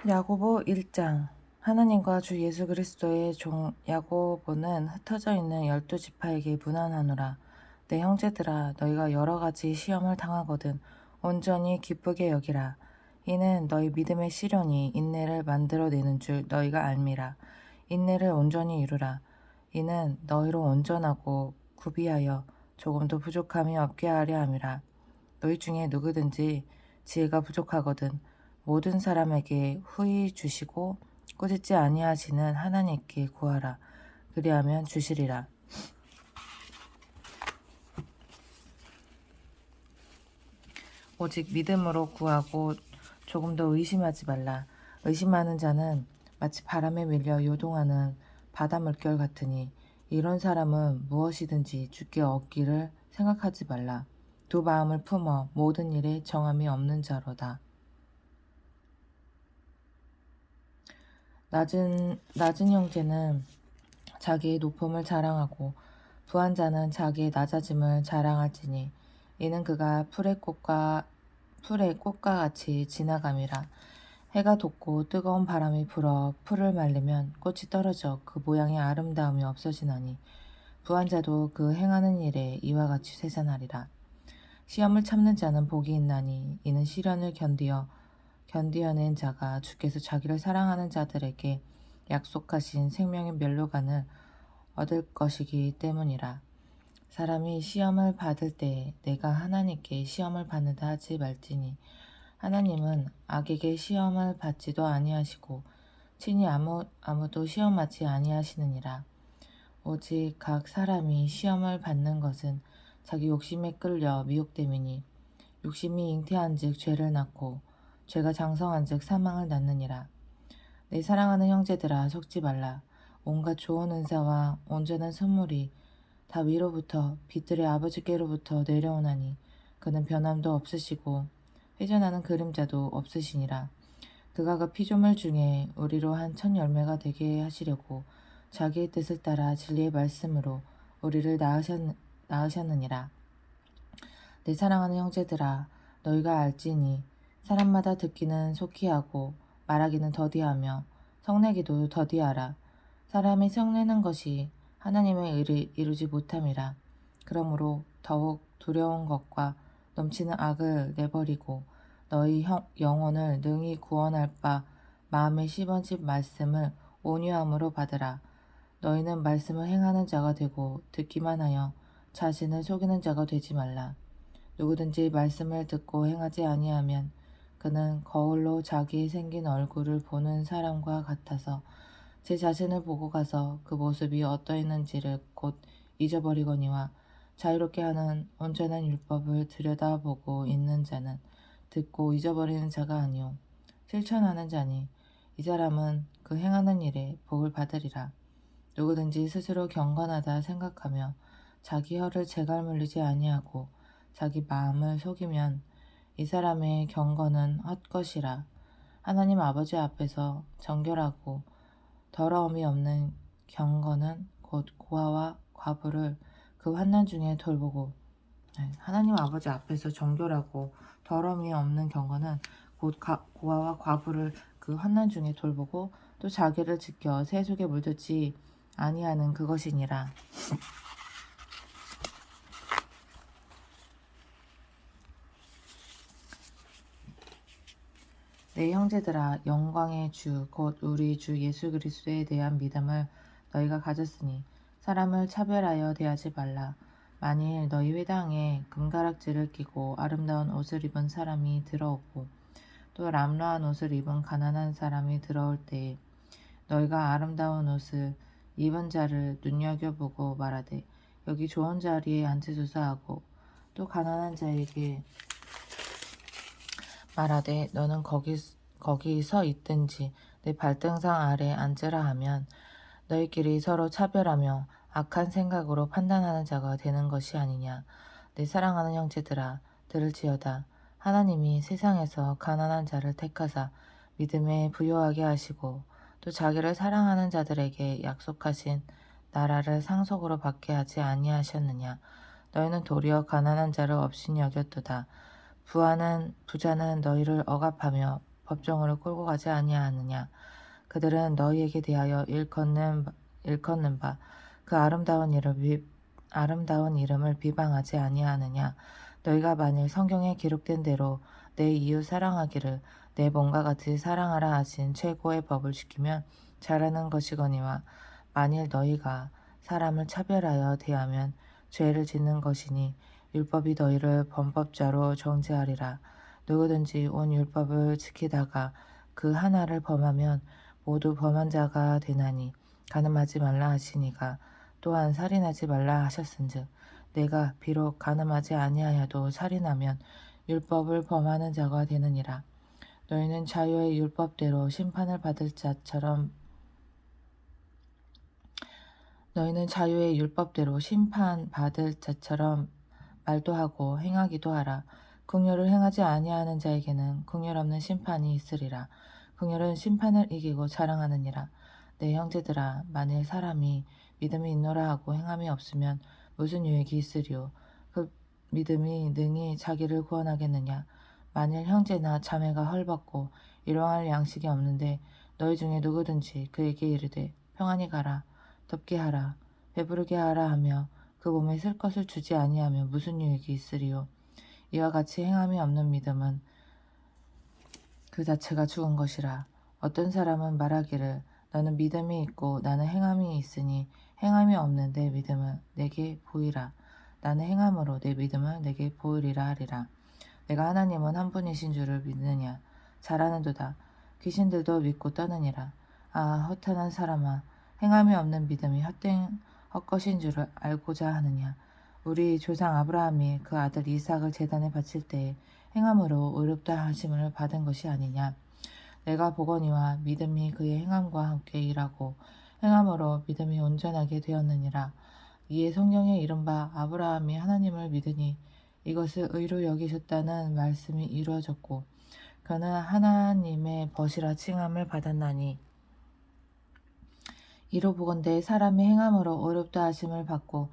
야고보 1장. 하나님과 주 예수 그리스도의 종 야고보는 흩어져 있는 12지파에게 문안하노라. 내 형제들아, 너희가 여러 가지 시험을 당하거든 온전히 기쁘게 여기라. 이는 너희 믿음의 시련이 인내를 만들어내는 줄 너희가 알미라. 인내를 온전히 이루라. 이는 너희로 온전하고 구비하여 조금도 부족함이 없게 하려 함이라. 너희 중에 누구든지 지혜가 부족하거든 모든 사람에게 후히 주시고 꾸짖지 아니하시는 하나님께 구하라. 그리하면 주시리라. 오직 믿음으로 구하고 조금도 의심하지 말라. 의심하는 자는 마치 바람에 밀려 요동하는 바다 물결 같으니 이런 사람은 무엇이든지 주께 얻기를 생각하지 말라. 두 마음을 품어 모든 일에 정함이 없는 자로다. 낮은 형제는 자기의 높음을 자랑하고 부한 자는 자기의 낮아짐을 자랑할지니 이는 그가 풀의 꽃과 같이 지나감이라. 해가 돋고 뜨거운 바람이 불어 풀을 말리면 꽃이 떨어져 그 모양의 아름다움이 없어지나니 부한 자도 그 행하는 일에 이와 같이 쇠산하리라. 시험을 참는 자는 복이 있나니 이는 시련을 견디어낸 자가 주께서 자기를 사랑하는 자들에게 약속하신 생명의 멸류관을 얻을 것이기 때문이라. 사람이 시험을 받을 때에 내가 하나님께 시험을 받는다 하지 말지니 하나님은 악에게 시험을 받지도 아니하시고 친히 아무도 시험하지 아니하시느니라. 오직 각 사람이 시험을 받는 것은 자기 욕심에 끌려 미혹됨이니 욕심이 잉태한즉 죄를 낳고 죄가 장성한즉 사망을 낳느니라. 내 사랑하는 형제들아, 속지 말라. 온갖 좋은 은사와 온전한 선물이 다 위로부터 빛들의 아버지께로부터 내려오나니 그는 변함도 없으시고 회전하는 그림자도 없으시니라. 그가 그 피조물 중에 우리로 한 첫 열매가 되게 하시려고 자기의 뜻을 따라 진리의 말씀으로 우리를 낳으셨느니라. 내 사랑하는 형제들아, 너희가 알지니 사람마다 듣기는 속히 하고 말하기는 더디하며 성내기도 더디하라. 사람이 성내는 것이 하나님의 의를 이루지 못함이라. 그러므로 더욱 두려운 것과 넘치는 악을 내버리고 너희 영혼을 능히 구원할 바 마음에 씹어진 말씀을 온유함으로 받으라. 너희는 말씀을 행하는 자가 되고 듣기만 하여 자신을 속이는 자가 되지 말라. 누구든지 말씀을 듣고 행하지 아니하면 그는 거울로 자기 생긴 얼굴을 보는 사람과 같아서 제 자신을 보고 가서 그 모습이 어떠했는지를 곧 잊어버리거니와 자유롭게 하는 온전한 율법을 들여다보고 있는 자는 듣고 잊어버리는 자가 아니요 실천하는 자니 이 사람은 그 행하는 일에 복을 받으리라. 누구든지 스스로 경건하다 생각하며 자기 혀를 재갈 물리지 아니하고 자기 마음을 속이면 이 사람의 경건은 헛것이라. 하나님 아버지 앞에서 정결하고 더러움이 없는 경건은 곧 고아와 과부를 그 환난 중에 돌보고 하나님 아버지 앞에서 정결하고 더러움이 없는 경건은 곧 고아와 과부를 그 환난 중에 돌보고 또 자기를 지켜 새 속에 물들지 아니하는 그것이니라. 내 형제들아, 영광의 주 곧 우리 주 예수 그리스도에 대한 믿음을 너희가 가졌으니 사람을 차별하여 대하지 말라. 만일 너희 회당에 금가락지를 끼고 아름다운 옷을 입은 사람이 들어오고 또 람라한 옷을 입은 가난한 사람이 들어올 때에 너희가 아름다운 옷을 입은 자를 눈여겨보고 말하되 여기 좋은 자리에 앉으소서 하고 또 가난한 자에게 말하되 너는 거기 서 있든지 내 발등상 아래 앉으라 하면 너희끼리 서로 차별하며 악한 생각으로 판단하는 자가 되는 것이 아니냐. 내 사랑하는 형제들아, 들을지어다. 하나님이 세상에서 가난한 자를 택하사 믿음에 부요하게 하시고 또 자기를 사랑하는 자들에게 약속하신 나라를 상속으로 받게 하지 아니하셨느냐. 너희는 도리어 가난한 자를 업신여겼도다. 부자는 너희를 억압하며 법정으로 끌고 가지 아니하느냐. 그들은 너희에게 대하여 일컫는 바 그 아름다운 이름을 비방하지 아니하느냐. 너희가 만일 성경에 기록된 대로 내 이웃 사랑하기를 내 몸과 같이 사랑하라 하신 최고의 법을 지키면 잘하는 것이거니와 만일 너희가 사람을 차별하여 대하면 죄를 짓는 것이니 율법이 너희를 범법자로 정죄하리라. 누구든지 온 율법을 지키다가 그 하나를 범하면 모두 범한 자가 되나니 간음하지 말라 하시니가 또한 살인하지 말라 하셨은즉 내가 비록 간음하지 아니하여도 살인하면 율법을 범하는 자가 되느니라. 너희는 자유의 율법대로 심판을 받을 자처럼 말도 하고 행하기도 하라. 긍휼을 행하지 아니하는 자에게는 긍휼 없는 심판이 있으리라. 긍휼은 심판을 이기고 자랑하느니라. 내 형제들아, 만일 사람이 믿음이 있노라 하고 행함이 없으면 무슨 유익이 있으리요? 그 믿음이 능히 자기를 구원하겠느냐? 만일 형제나 자매가 헐벗고 일용할 양식이 없는데 너희 중에 누구든지 그에게 이르되 평안히 가라, 덥게 하라, 배부르게 하라 하며 그 몸에 쓸 것을 주지 아니하면 무슨 유익이 있으리요? 이와 같이 행함이 없는 믿음은 그 자체가 죽은 것이라. 어떤 사람은 말하기를 너는 믿음이 있고 나는 행함이 있으니 행함이 없는 내 믿음을 내게 보이라. 나는 행함으로 내 믿음을 내게 보이리라 하리라. 내가 하나님은 한 분이신 줄을 믿느냐? 잘하는도다. 귀신들도 믿고 떠느니라. 아, 허탄한 사람아, 행함이 없는 믿음이 헛것인 줄을 알고자 하느냐? 우리 조상 아브라함이 그 아들 이삭을 제단에 바칠 때에 행함으로 의롭다 하심을 받은 것이 아니냐? 내가 보거니와 믿음이 그의 행함과 함께 일하고 행함으로 믿음이 온전하게 되었느니라. 이에 성경에 이른바 아브라함이 하나님을 믿으니 이것을 의로 여기셨다는 말씀이 이루어졌고 그는 하나님의 벗이라 칭함을 받았나니 이로 보건대 사람이 행함으로 어렵다 하심을 받고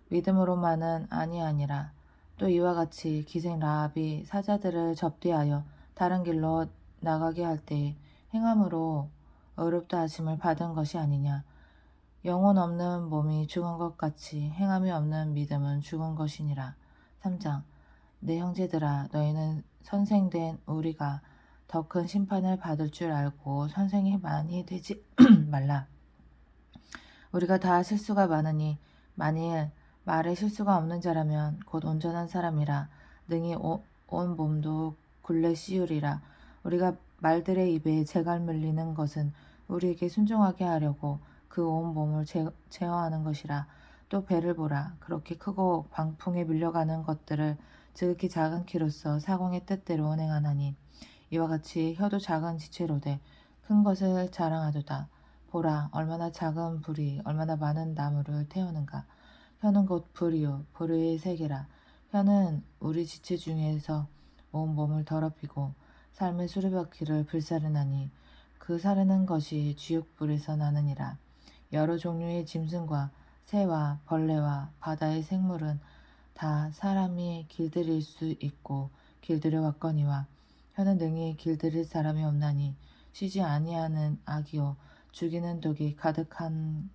믿음으로만은 아니하니라. 또 이와 같이 기생 라합이 사자들을 접대하여 다른 길로 나가게 할 때에 행함으로 어렵다 하심을 받은 것이 아니냐. 영혼 없는 몸이 죽은 것 같이 행함이 없는 믿음은 죽은 것이니라. 3장. 내 형제들아, 너희는 선생된 우리가 더 큰 심판을 받을 줄 알고 선생이 많이 되지 말라. 우리가 다 실수가 많으니 만일 말에 실수가 없는 자라면 곧 온전한 사람이라 능히 온 몸도 굴레 씌우리라. 우리가 말들의 입에 재갈 물리는 것은 우리에게 순종하게 하려고 그 온 몸을 제어하는 것이라. 또 배를 보라. 그렇게 크고 광풍에 밀려가는 것들을 지극히 작은 키로서 사공의 뜻대로 운행하나니 이와 같이 혀도 작은 지체로되 큰 것을 자랑하도다. 보라, 얼마나 작은 불이 얼마나 많은 나무를 태우는가. 혀는 곧 불이요 불의 세계라. 혀는 우리 지체 중에서 온 몸을 더럽히고 삶의 수레바퀴를 불사르나니 그 사르는 것이 지옥불에서 나느니라. 여러 종류의 짐승과 새와 벌레와 바다의 생물은 다 사람이 길들일 수 있고 길들여 왔거니와 혀는 능히 길들일 사람이 없나니 쉬지 아니하는 악이요 죽이는 독이 가득한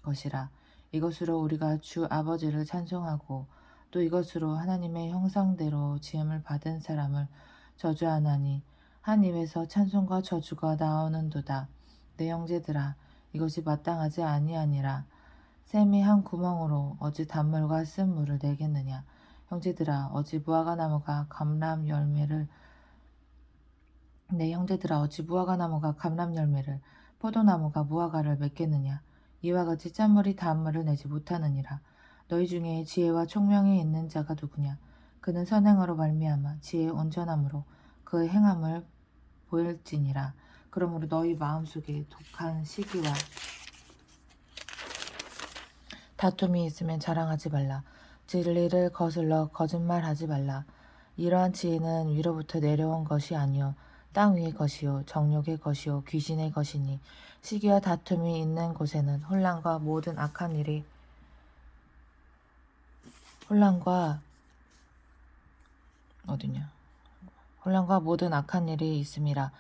것이라. 이것으로 우리가 주 아버지를 찬송하고 또 이것으로 하나님의 형상대로 지음을 받은 사람을 저주하나니 한 입에서 찬송과 저주가 나오는도다. 내 형제들아, 이것이 마땅하지 아니하니라. 샘이 한 구멍으로 어찌 단물과 쓴 물을 내겠느냐. 형제들아, 어찌 무화과 나무가 감람 열매를 포도나무가 무화과를 맺겠느냐. 이와 같이 짠물이 단물을 내지 못하느니라. 너희 중에 지혜와 총명이 있는 자가 누구냐. 그는 선행으로 말미암아 지혜의 온전함으로 그의 행함을 보일지니라. 그러므로 너희 마음속에 독한 시기와 다툼이 있으면 자랑하지 말라. 진리를 거슬러 거짓말하지 말라. 이러한 지혜는 위로부터 내려온 것이 아니요 땅 위의 것이요 정욕의 것이요 귀신의 것이니 시기와 다툼이 있는 곳에는 혼란과 모든 악한 일이 있음이라.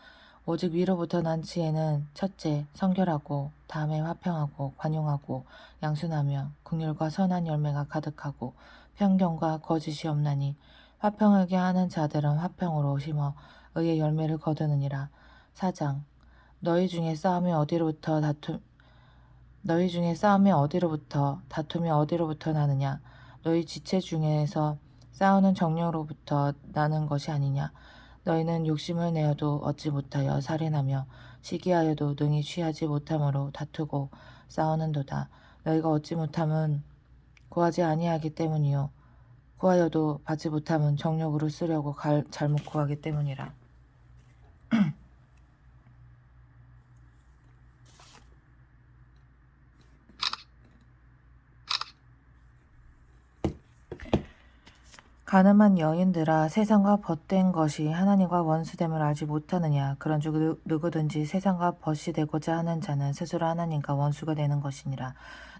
오직 위로부터 난 지혜는 첫째 성결하고 다음에 화평하고 관용하고 양순하며 긍휼과 선한 열매가 가득하고 편견과 거짓이 없나니 화평하게 하는 자들은 화평으로 심어 의의 열매를 거두느니라. 4장 너희 중에 다툼이 어디로부터 나느냐? 너희 지체 중에서 싸우는 정령으로부터 나는 것이 아니냐? 너희는 욕심을 내어도 얻지 못하여 살인하며 시기하여도 능히 취하지 못함으로 다투고 싸우는도다. 너희가 얻지 못함은 구하지 아니하기 때문이요 구하여도 받지 못함은 정욕으로 쓰려고 잘못 구하기 때문이라. 가늠한 여인들아, 세상과 벗된 것이 하나님과 원수됨을 알지 못하느냐? 그런즉 누구든지 세상과 벗이 되고자 하는 자는 스스로 하나님과 원수가 되는 것이니라.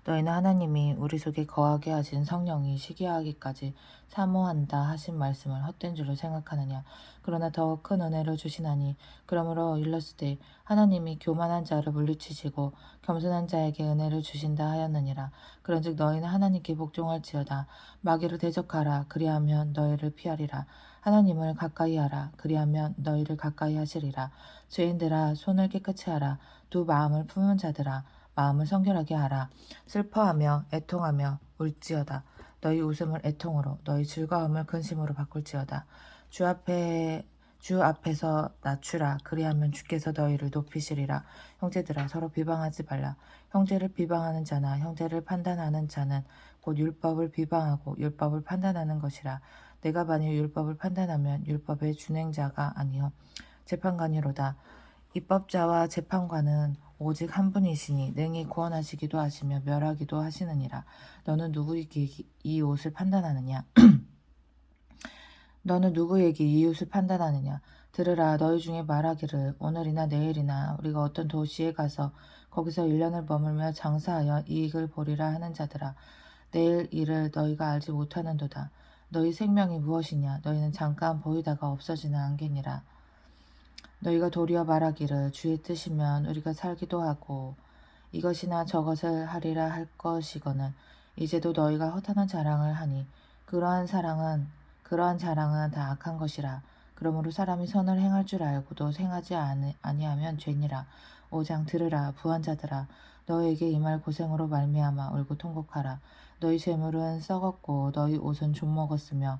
너희는 하나님이 우리 속에 거하게 하신 성령이 시기하기까지 사모한다 하신 말씀을 헛된 줄로 생각하느냐? 그러나 더 큰 은혜를 주시나니 그러므로 일렀으되 하나님이 교만한 자를 물리치시고 겸손한 자에게 은혜를 주신다 하였느니라. 그런즉 너희는 하나님께 복종할지어다. 마귀를 대적하라. 그리하면 너희를 피하리라. 하나님을 가까이 하라. 그리하면 너희를 가까이 하시리라. 죄인들아, 손을 깨끗이 하라. 두 마음을 품은 자들아, 마음을 성결하게 하라. 슬퍼하며 애통하며 울지어다. 너희 웃음을 애통으로, 너희 즐거움을 근심으로 바꿀지어다. 주 앞에서 낮추라. 그리하면 주께서 너희를 높이시리라. 형제들아, 서로 비방하지 말라. 형제를 비방하는 자나 형제를 판단하는 자는 곧 율법을 비방하고 율법을 판단하는 것이라. 내가 만일 율법을 판단하면 율법의 준행자가 아니요 재판관이로다. 입법자와 재판관은 오직 한 분이시니 능히 구원하시기도 하시며 멸하기도 하시느니라. 너는 누구에게 이 옷을 판단하느냐? 너는 누구에게 이웃을 판단하느냐? 들으라. 너희 중에 말하기를 오늘이나 내일이나 우리가 어떤 도시에 가서 거기서 1년을 머물며 장사하여 이익을 보리라 하는 자들아, 내일 일을 너희가 알지 못하는도다. 너희 생명이 무엇이냐? 너희는 잠깐 보이다가 없어지는 안개니라. 너희가 도리어 말하기를 주의 뜻이면 우리가 살기도 하고 이것이나 저것을 하리라 할 것이거늘 이제도 너희가 허탄한 자랑을 하니 그러한 자랑은 다 악한 것이라. 그러므로 사람이 선을 행할 줄 알고도 행하지 아니하면 죄니라. 5장 들으라. 부한 자들아, 너희에게 임할 고생으로 말미암아 울고 통곡하라. 너희 재물은 썩었고 너희 옷은 좀 먹었으며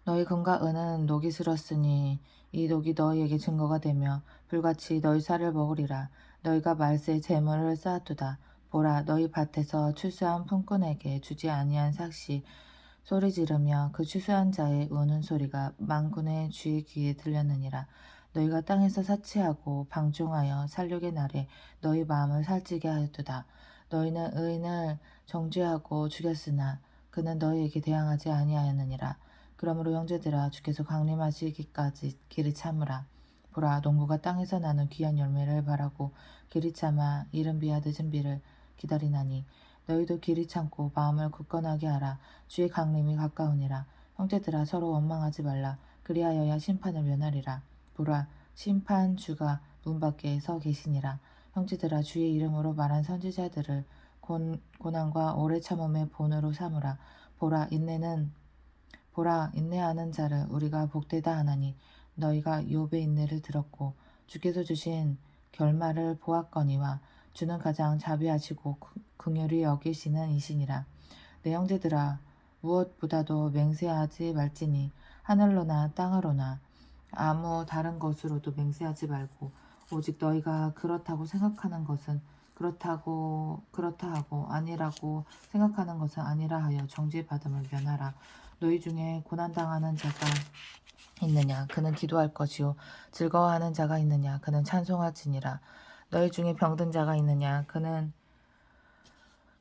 너희 금과 은은 녹이 슬었으니 이 녹이 너희에게 증거가 되며 불같이 너희 쌀을 먹으리라. 너희가 말세에 재물을 쌓았도다. 보라, 너희 밭에서 추수한 품꾼에게 주지 아니한 삭시 소리 지르며 그 추수한 자의 우는 소리가 만군의 주의 귀에 들렸느니라. 너희가 땅에서 사치하고 방종하여 살육의 날에 너희 마음을 살찌게 하였도다. 너희는 의인을 정죄하고 죽였으나 그는 너희에게 대항하지 아니하였느니라. 그러므로 형제들아, 주께서 강림하시기까지 길이 참으라. 보라, 농부가 땅에서 나는 귀한 열매를 바라고 길이 참아 이른 비와 늦은 비를 기다리나니 너희도 길이 참고 마음을 굳건하게 하라. 주의 강림이 가까우니라. 형제들아, 서로 원망하지 말라. 그리하여야 심판을 면하리라. 보라, 심판주가 문 밖에 서 계시니라. 형제들아, 주의 이름으로 말한 선지자들을 고난과 오래 참음의 본으로 삼으라. 보라, 인내하는 자를 우리가 복되다 하나니 너희가 욥의 인내를 들었고 주께서 주신 결말을 보았거니와 주는 가장 자비하시고 긍휼히 여기시는 이시니라. 내 형제들아, 무엇보다도 맹세하지 말지니 하늘로나 땅으로나 아무 다른 것으로도 맹세하지 말고 오직 너희가 그렇다고 생각하는 것은 그렇다 하고 아니라고 생각하는 것은 아니라 하여 정죄받음을 면하라. 너희 중에 고난당하는 자가 있느냐? 그는 기도할 것이요. 즐거워하는 자가 있느냐? 그는 찬송할지니라. 너희 중에 병든 자가 있느냐? 그는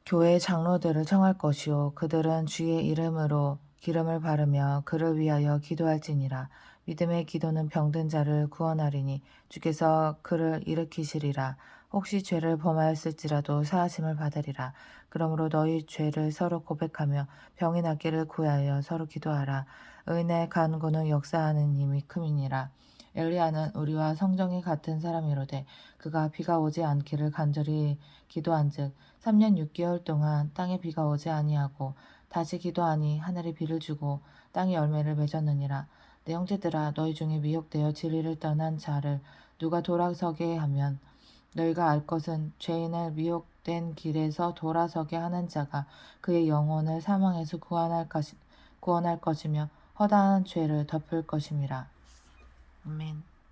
교회 장로들을 청할 것이요. 그들은 주의 이름으로 기름을 바르며 그를 위하여 기도할지니라. 믿음의 기도는 병든 자를 구원하리니 주께서 그를 일으키시리라. 혹시 죄를 범하였을지라도 사하심을 받으리라. 그러므로 너희 죄를 서로 고백하며 병이 낫기를 구하여 서로 기도하라. 의인의 간구는 역사하는 힘이 큼이니라. 엘리야는 우리와 성정이 같은 사람이로되 그가 비가 오지 않기를 간절히 기도한즉 3년 6개월 동안 땅에 비가 오지 아니하고 다시 기도하니 하늘이 비를 주고 땅이 열매를 맺었느니라. 내 형제들아, 너희 중에 미혹되어 진리를 떠난 자를 누가 돌아서게 하면 너희가 알 것은 죄인을 미혹된 길에서 돌아서게 하는 자가 그의 영혼을 사망에서 구원할 것이며 허다한 죄를 덮을 것임이라. 아멘.